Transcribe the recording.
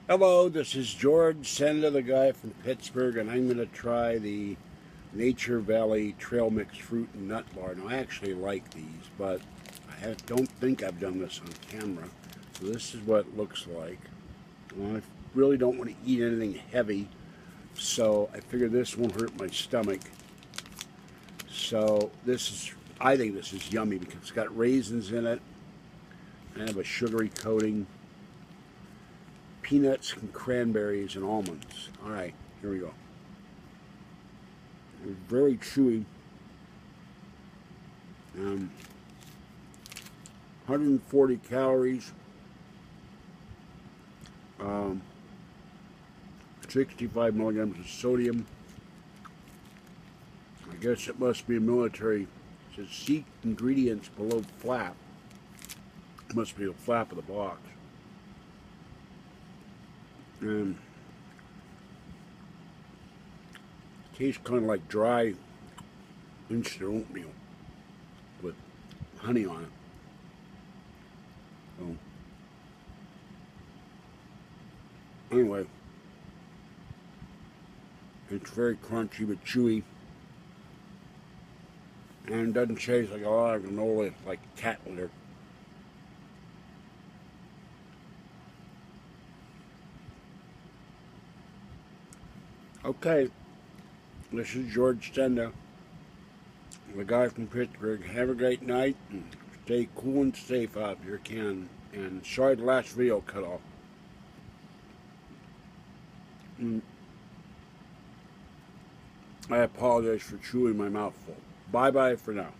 Hello, this is George Senda, the guy from Pittsburgh, and I'm going to try the Nature Valley Trail Mix Fruit and Nut Bar. Now, I actually like these, but I don't think I've done this on camera. So this is what it looks like. Well, I really don't want to eat anything heavy, so I figure this won't hurt my stomach. So I think this is yummy because it's got raisins in it. I have a sugary coating. Peanuts and cranberries and almonds. All right, here we go. They're very chewy. 140 calories. 65 milligrams of sodium. I guess it must be a military. It says see ingredients below flap. It must be the flap of the box. And tastes kind of like dry instant oatmeal with honey on it. So, anyway, it's very crunchy but chewy, and doesn't taste like a lot of granola, like cat litter. Okay, this is George Senda, the guy from Pittsburgh. Have a great night, and stay cool and safe out if you can. And sorry the last video cut off. I apologize for chewing my mouth full. Bye-bye for now.